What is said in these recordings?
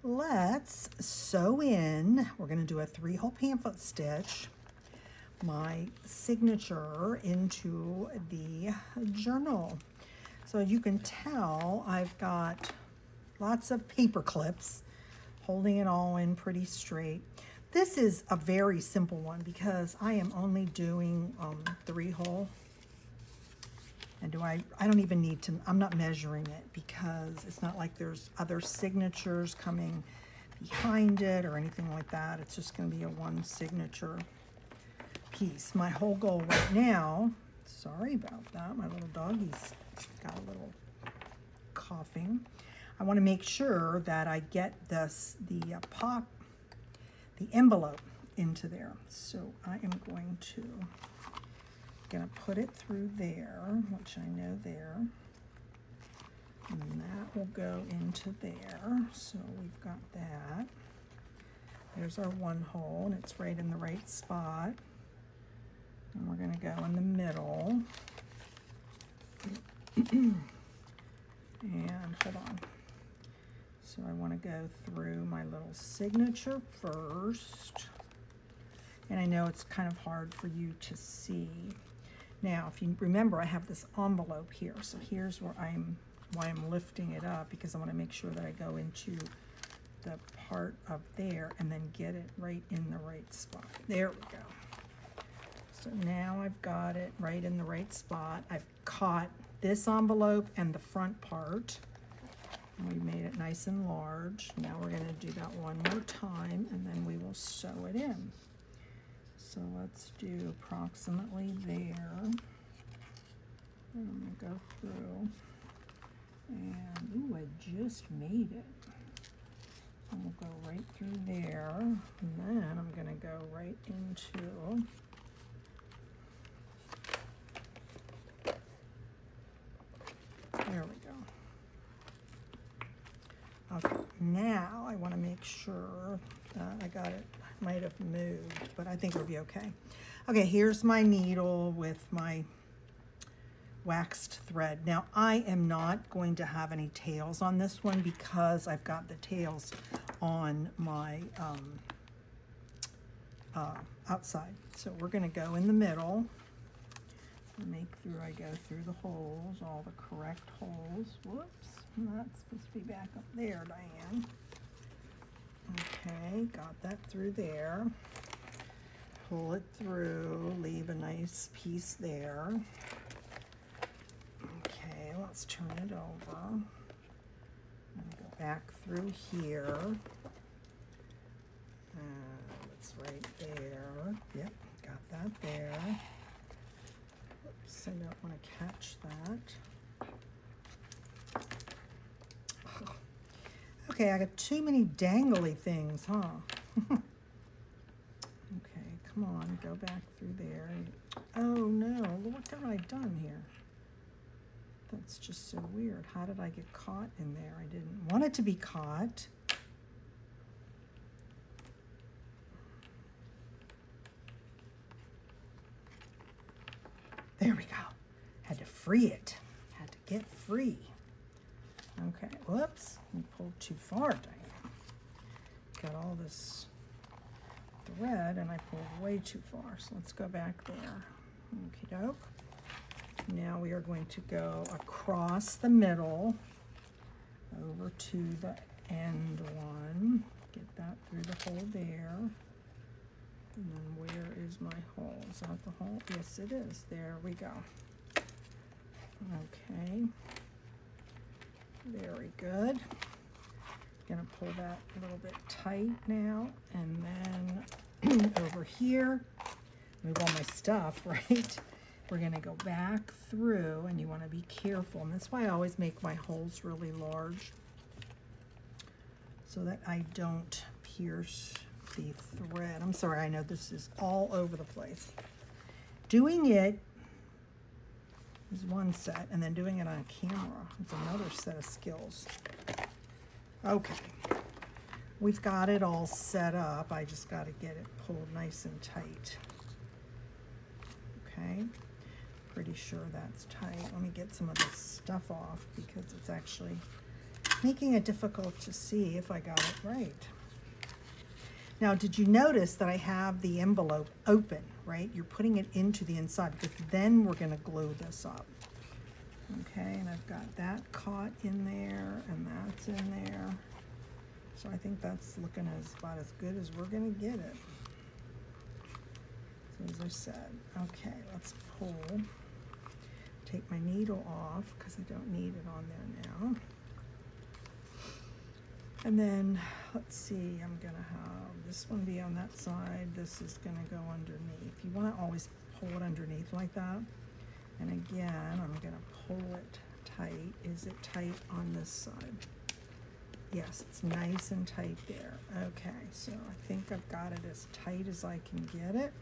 let's sew in, we're going to do a 3-hole pamphlet stitch, my signature into the journal. So you can tell I've got lots of paper clips holding it all in pretty straight. This is a very simple one because I am only doing 3-hole. And I don't even need to, I'm not measuring it because it's not like there's other signatures coming behind it or anything like that. It's just going to be a one signature piece. My whole goal right now, sorry about that, my little doggy's got a little coughing. I want to make sure that I get the envelope into there. So I am going to put it through there, which I know there, and then that will go into there. So we've got that. There's our 1 hole, and it's right in the right spot. And we're going to go in the middle. And hold on. So I want to go through my little signature first. And I know it's kind of hard for you to see. Now, if you remember, I have this envelope here. So here's why I'm lifting it up, because I want to make sure that I go into the part of there and then get it right in the right spot. There we go. So now I've got it right in the right spot. I've caught this envelope and the front part. And we made it nice and large. Now we're going to do that one more time, and then we will sew it in. So let's do approximately there. I'm going to go through, and ooh, I just made it. And we'll go right through there, and then I'm going to go right into there we go. Okay, now I want to make sure that I got it. I might have moved, but I think it'll be okay. Okay, here's my needle with my waxed thread. Now, I am not going to have any tails on this one because I've got the tails on my outside. So we're going to go in the middle. I go through the holes, all the correct holes. Whoops, that's supposed to be back up there, Diane. Okay, got that through there. Pull it through, leave a nice piece there. Okay, let's turn it over. And go back through here. It's right there. Yep, got that there. Oops, I don't want to catch that. Okay, I got too many dangly things, huh? Okay, come on, go back through there. Oh no, what have I done here? That's just so weird. How did I get caught in there? I didn't want it to be caught. There we go. Had to free it. Had to get free. Okay, whoops. I pulled too far, Diane. Got all this thread and I pulled way too far. So let's go back there. Okie doke. Now we are going to go across the middle over to the end one. Get that through the hole there. And then where is my hole? Is that the hole? Yes, it is. There we go. Okay. Very good. Gonna pull that a little bit tight now, and then over here, move all my stuff, right? We're gonna go back through, and you wanna be careful, and that's why I always make my holes really large so that I don't pierce the thread. I'm sorry, I know this is all over the place. Doing it is one set, and then doing it on camera is another set of skills. Okay, we've got it all set up. I just got to get it pulled nice and tight. Okay, pretty sure that's tight. Let me get some of this stuff off because it's actually making it difficult to see if I got it right. Now, did you notice that I have the envelope open, right? You're putting it into the inside because then we're going to glue this up. Okay, and I've got that caught in there and that's in there. So I think that's looking about as good as we're going to get it. So as I said, okay, let's pull. Take my needle off because I don't need it on there now. And then, let's see, I'm going to have this one be on that side. This is going to go underneath. You want to always pull it underneath like that. And again, I'm going to pull it tight. Is it tight on this side? Yes, it's nice and tight there. Okay, so I think I've got it as tight as I can get it.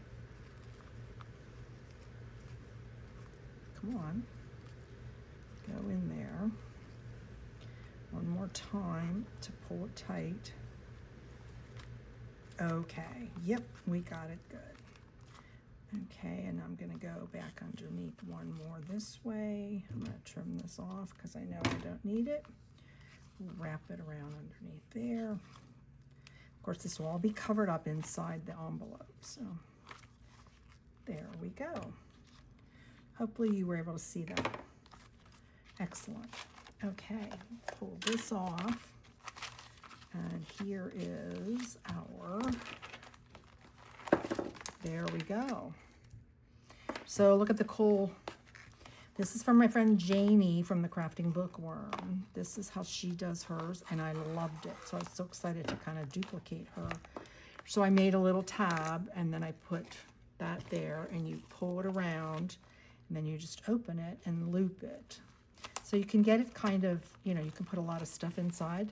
Come on. Go in there. One more time to pull it tight. Okay, yep, we got it good. Okay, and I'm gonna go back underneath one more this way. I'm gonna trim this off because I know I don't need it. Wrap it around underneath there. Of course, this will all be covered up inside the envelope, so there we go. Hopefully you were able to see that. Excellent. Okay, pull this off, and here is our, there we go. So look at the cool, this is from my friend Janie from the Crafting Bookworm. This is how she does hers, and I loved it. So I was so excited to kind of duplicate her. So I made a little tab, and then I put that there, and you pull it around, and then you just open it and loop it. So you can get it kind of, you know, you can put a lot of stuff inside,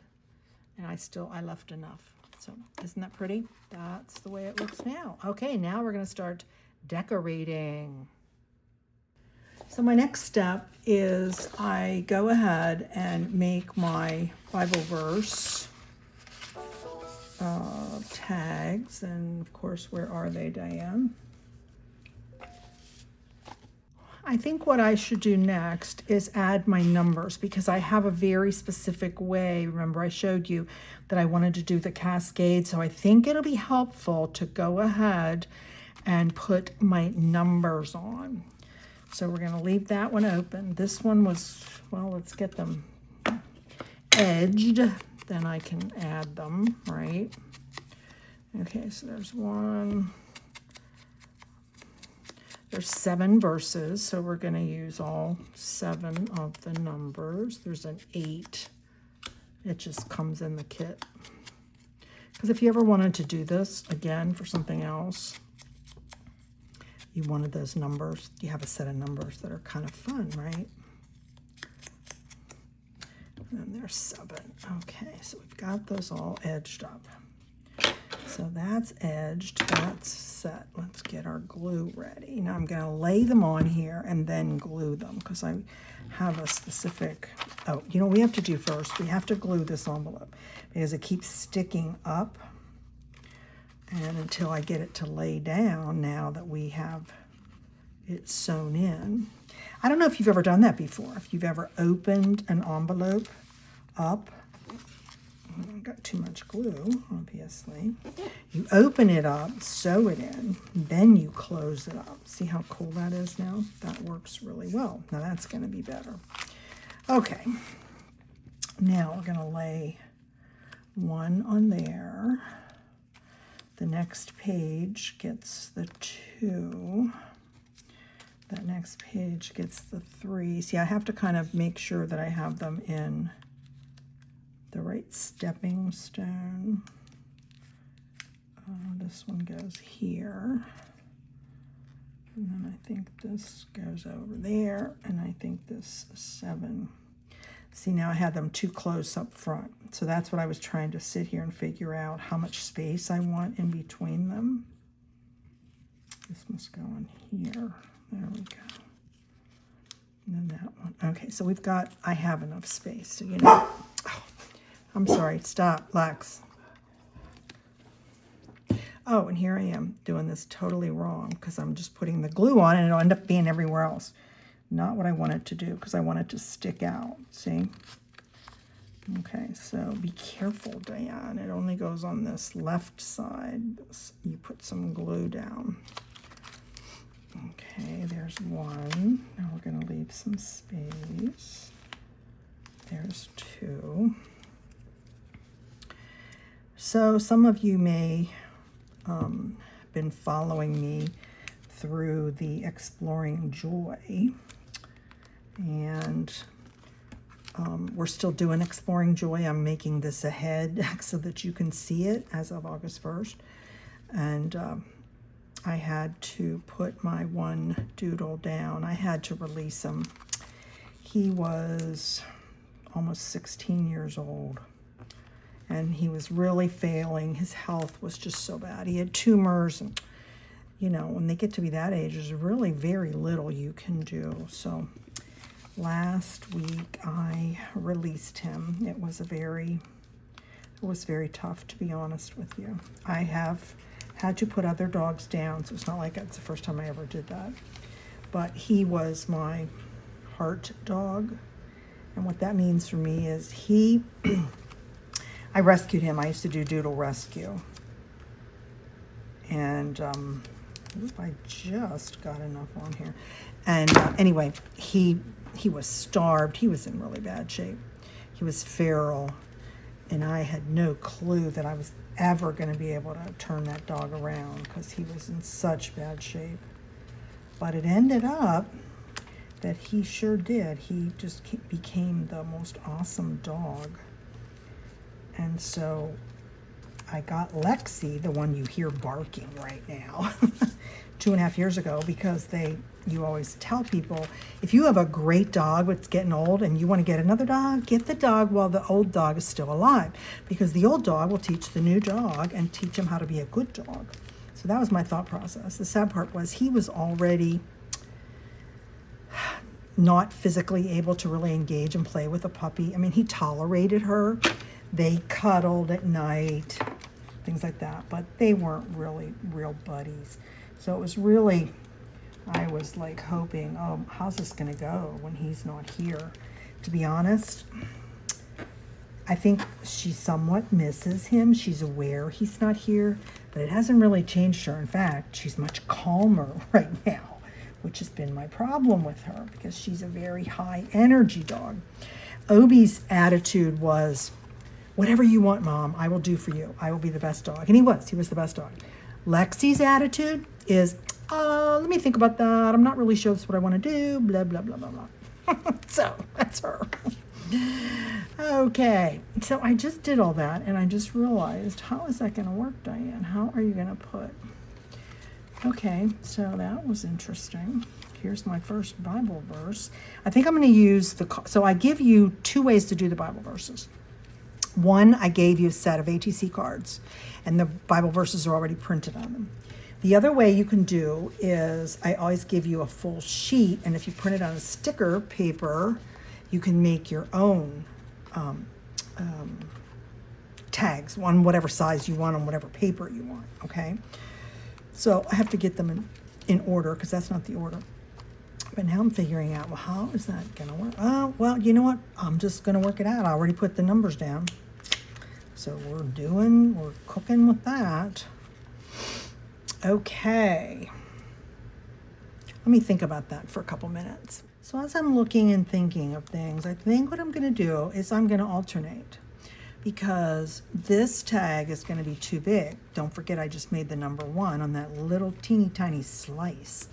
and I left enough. So isn't that pretty? That's the way it looks now. Okay, now we're going to start decorating. So my next step is I go ahead and make my Bible verse tags, and of course, where are they, Diane? I think what I should do next is add my numbers because I have a very specific way. Remember, I showed you that I wanted to do the cascade, so I think it'll be helpful to go ahead and put my numbers on. So we're going to leave that one open. This one was, well, let's get them edged, then I can add them, right? Okay, so there's one. There's 7 verses, so we're going to use all 7 of the numbers. There's an 8. It just comes in the kit. Because if you ever wanted to do this again for something else, you wanted those numbers, you have a set of numbers that are kind of fun, right? And then there's 7. Okay, so we've got those all edged up. So that's edged, that's set. Let's get our glue ready. Now I'm going to lay them on here and then glue them because I have a specific, oh, you know what we have to do first? We have to glue this envelope because it keeps sticking up. And until I get it to lay down now that we have it sewn in. I don't know if you've ever done that before. If you've ever opened an envelope up. I've got too much glue, obviously. You open it up, sew it in, then you close it up. See how cool that is now? That works really well. Now that's going to be better. Okay. Now we're going to lay one on there. The next page gets the 2. That next page gets the 3. See, I have to kind of make sure that I have them in the right stepping stone. This one goes here. And then I think this goes over there. And I think this is 7. See, now I had them too close up front. So that's what I was trying to sit here and figure out how much space I want in between them. This must go on here. There we go. And then that one. Okay, so we've got, I have enough space. So, you know, oh, I'm sorry, stop, Lex. Oh, and here I am doing this totally wrong because I'm just putting the glue on and it'll end up being everywhere else. Not what I want it to do because I want it to stick out, see? Okay, so be careful, Diane. It only goes on this left side. You put some glue down. Okay, there's one. Now we're going to leave some space. There's two. So some of you may been following me through the Exploring Joy, and we're still doing Exploring Joy. I'm making this ahead so that you can see it as of August 1st. And I had to put my one doodle down. I had to release him. He was almost 16 years old, and he was really failing. His health was just so bad. He had tumors, and you know, when they get to be that age, there's really very little you can do. So last week I released him. It was very tough, to be honest with you. I have had to put other dogs down, so it's not like it's the first time I ever did that. But he was my heart dog, and what that means for me is I rescued him. I used to do doodle rescue, and I just got enough on here. And anyway, he was starved. He was in really bad shape. He was feral, and I had no clue that I was ever going to be able to turn that dog around because he was in such bad shape. But it ended up that he sure did. He just became the most awesome dog. And so I got Lexi, the one you hear barking right now, 2.5 years ago, because you always tell people, if you have a great dog that's getting old and you want to get another dog, get the dog while the old dog is still alive, because the old dog will teach the new dog and teach him how to be a good dog. So that was my thought process. The sad part was he was already not physically able to really engage and play with a puppy. I mean, he tolerated her. They cuddled at night, things like that, but they weren't really real buddies. So it was really, I was like hoping, oh, how's this gonna go when he's not here? To be honest, I think she somewhat misses him. She's aware he's not here, but it hasn't really changed her. In fact, she's much calmer right now, which has been my problem with her because she's a very high energy dog. Obi's attitude was, whatever you want, Mom, I will do for you. I will be the best dog. And he was the best dog. Lexi's attitude is, let me think about that. I'm not really sure that's what I want to do, blah, blah, blah, blah, blah. So that's her. Okay, so I just did all that, and I just realized, how is that going to work, Diane? How are you going to put? Okay, so that was interesting. Here's my first Bible verse. I think I'm going to use so I give you 2 ways to do the Bible verses. One, I gave you a set of ATC cards, and the Bible verses are already printed on them. The other way you can do is I always give you a full sheet, and if you print it on a sticker paper, you can make your own tags on whatever size you want, on whatever paper you want, okay? So I have to get them in order because that's not the order. But now I'm figuring out, well, how is that going to work? Oh, well, you know what? I'm just going to work it out. I already put the numbers down. So we're cooking with that. Okay. Let me think about that for a couple minutes. So as I'm looking and thinking of things, I think what I'm going to do is I'm going to alternate, because this tag is going to be too big. Don't forget I just made the number 1 on that little teeny tiny slice.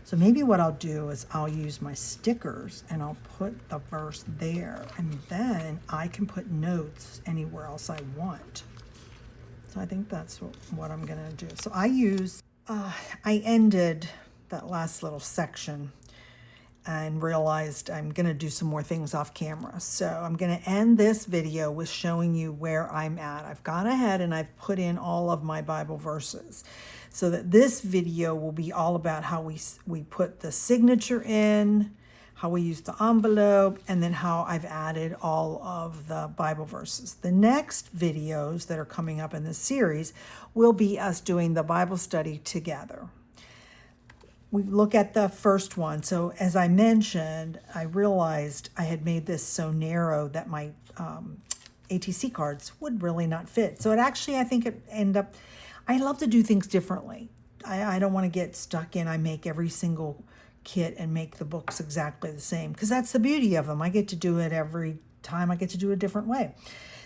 So maybe what I'll do is I'll use my stickers and I'll put the verse there, and then I can put notes anywhere else I want. So I think that's what I'm gonna do. So I ended that last little section and realized I'm gonna do some more things off camera. So I'm gonna end this video with showing you where I'm at. I've gone ahead and I've put in all of my Bible verses, so that this video will be all about how we put the signature in, how we use the envelope, and then how I've added all of the Bible verses. The next videos that are coming up in this series will be us doing the Bible study together. We look at the first one. So as I mentioned, I realized I had made this so narrow that my ATC cards would really not fit. So it actually, I think it ended up, I love to do things differently. I don't want to get stuck in, I make every single kit and make the books exactly the same, because that's the beauty of them. I get to do it every time. I get to do it a different way.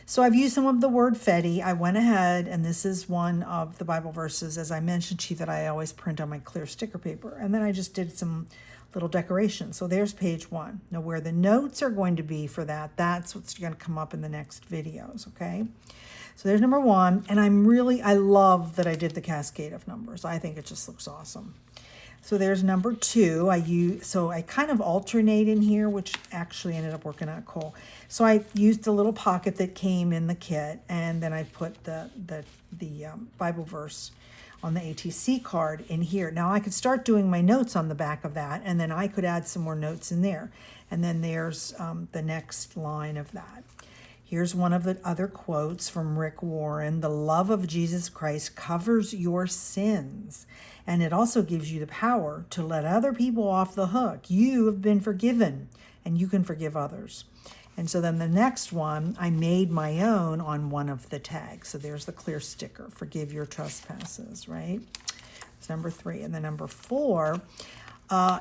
So I've used some of the word fetty. I went ahead, and this is one of the Bible verses, as I mentioned to you, that I always print on my clear sticker paper. And then I just did some little decorations. So there's page 1. Now where the notes are going to be for that, that's what's going to come up in the next videos, okay? So there's number 1, and I love that I did the cascade of numbers. I think it just looks awesome. So there's number 2. So I kind of alternate in here, which actually ended up working out cool. So I used a little pocket that came in the kit, and then I put the Bible verse on the ATC card in here. Now I could start doing my notes on the back of that, and then I could add some more notes in there. And then there's the next line of that. Here's one of the other quotes from Rick Warren. The love of Jesus Christ covers your sins, and it also gives you the power to let other people off the hook. You have been forgiven, and you can forgive others. And so then the next one, I made my own on one of the tags. So there's the clear sticker, forgive your trespasses, right? It's number 3. And then number 4,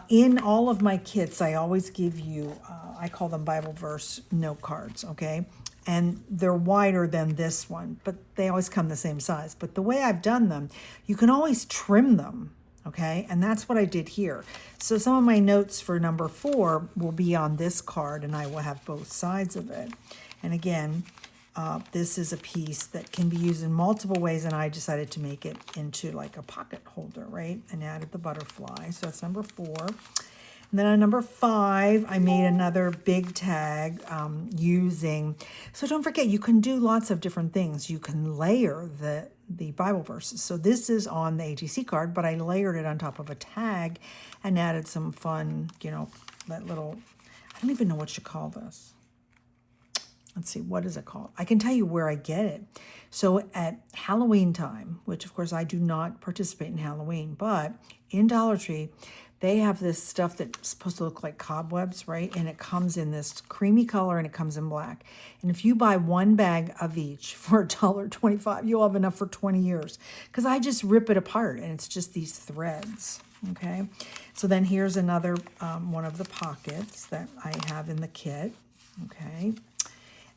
in all of my kits, I always give you, I call them Bible verse note cards, okay? And they're wider than this one, but they always come the same size. But the way I've done them, you can always trim them, okay? And that's what I did here. So some of my notes for number 4 will be on this card, and I will have both sides of it. And again, this is a piece that can be used in multiple ways, and I decided to make it into like a pocket holder, right? And added the butterfly. So that's number 4. And then on number 5, I made another big tag using, so don't forget, you can do lots of different things. You can layer the Bible verses. So this is on the ATC card, but I layered it on top of a tag and added some fun, that little, I don't even know what you call this. Let's see, what is it called? I can tell you where I get it. So at Halloween time, which of course I do not participate in Halloween, but in Dollar Tree, they have this stuff that's supposed to look like cobwebs, right? And it comes in this creamy color, and it comes in black. And if you buy 1 bag of each for $1.25, you'll have enough for 20 years. Because I just rip it apart, and it's just these threads, okay? So then here's another one of the pockets that I have in the kit, okay?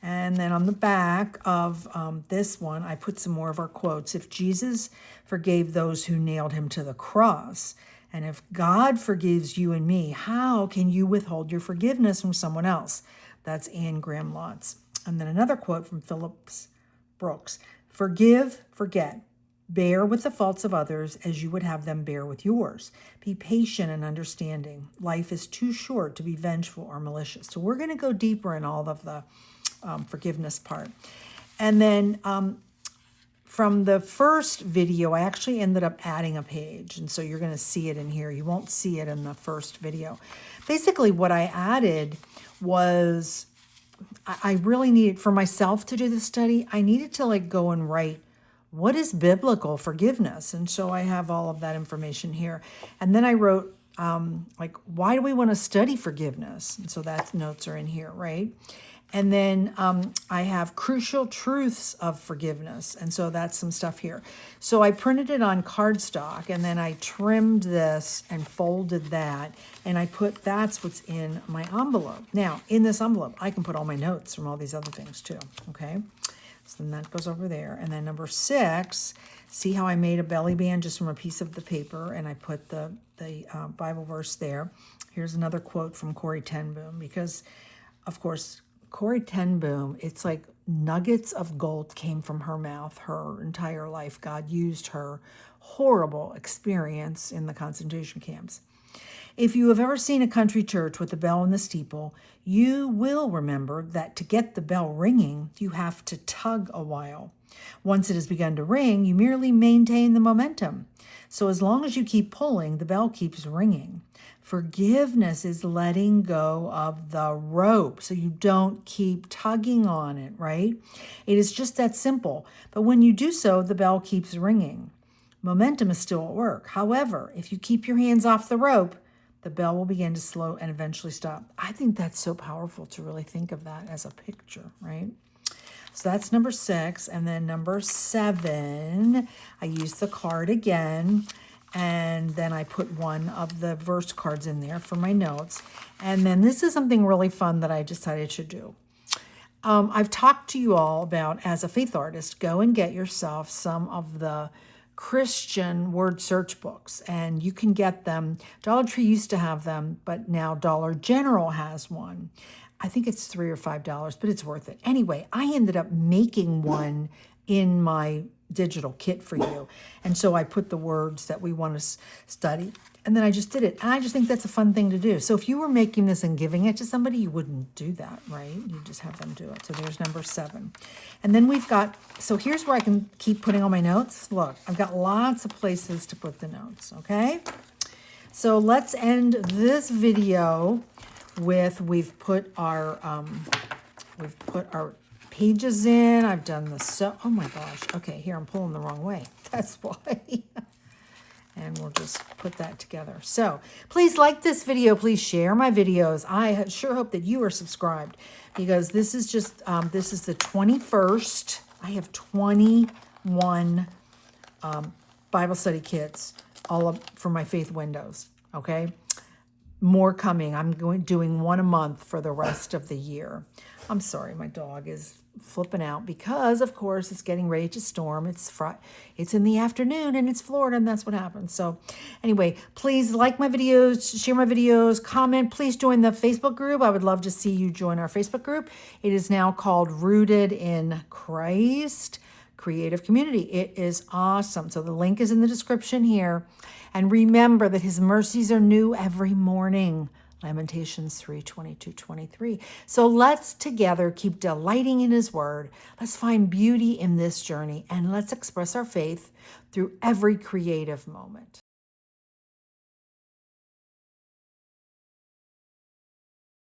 And then on the back of this one, I put some more of our quotes. If Jesus forgave those who nailed him to the cross, and if God forgives you and me, how can you withhold your forgiveness from someone else? That's Anne Graham Lotz. And then another quote from Phillips Brooks. Forgive, forget. Bear with the faults of others as you would have them bear with yours. Be patient and understanding. Life is too short to be vengeful or malicious. So we're going to go deeper in all of the forgiveness part. And then from the first video, I actually ended up adding a page. And so you're going to see it in here. You won't see it in the first video. Basically, what I added was, I really needed, for myself to do the study, I needed to go and write, what is biblical forgiveness? And so I have all of that information here. And then I wrote, why do we want to study forgiveness? And so that notes are in here, right? And then I have crucial truths of forgiveness. And so that's some stuff here. So I printed it on cardstock, and then I trimmed this and folded that. And I put, that's what's in my envelope. Now, in this envelope, I can put all my notes from all these other things too, okay? So then that goes over there. And then number 6, see how I made a belly band just from a piece of the paper, and I put the Bible verse there. Here's another quote from Corrie ten Boom, because, of course, Corrie ten Boom, it's like nuggets of gold came from her mouth her entire life. God used her horrible experience in the concentration camps. If you have ever seen a country church with a bell in the steeple, you will remember that to get the bell ringing, you have to tug a while. Once it has begun to ring, you merely maintain the momentum. So as long as you keep pulling, the bell keeps ringing. Forgiveness is letting go of the rope so you don't keep tugging on it, right? It is just that simple. But when you do so, the bell keeps ringing. Momentum is still at work. However, if you keep your hands off the rope, the bell will begin to slow and eventually stop. I think that's so powerful to really think of that as a picture, right? So that's number 6. And then number 7, I used the card again. And then I put one of the verse cards in there for my notes. And then this is something really fun that I decided to do. I've talked to you all about, as a faith artist, go and get yourself some of the Christian word search books, and you can get them. Dollar Tree used to have them, but now Dollar General has one. I think it's $3 or $5, but it's worth it. Anyway, I ended up making one in my digital kit for you. And so I put the words that we want to study, and then I just did it. And I just think that's a fun thing to do. So if you were making this and giving it to somebody, you wouldn't do that, right? You just have them do it. So there's number 7. And then we've got, so here's where I can keep putting all my notes. Look, I've got lots of places to put the notes, okay? So let's end this video with, we've put our pages in. I've done the, so, oh my gosh. Okay, here, I'm pulling the wrong way. That's why. And we'll just put that together. So please like this video. Please share my videos. I sure hope that you are subscribed, because this is just, this is the 21st. I have 21 Bible study kits all up for my Faith Windows, okay? More coming. I'm doing one a month for the rest of the year. I'm sorry, my dog is flipping out because, of course, it's getting ready to storm. It's in the afternoon and it's Florida, and that's what happens. So anyway, please like my videos, share my videos, comment. Please join the Facebook group. I would love to see you join our Facebook group. It is now called Rooted in Christ Creative Community. It is awesome. So the link is in the description here. And remember that his mercies are new every morning. Lamentations 3:22-23. So let's together keep delighting in his word. Let's find beauty in this journey, and let's express our faith through every creative moment.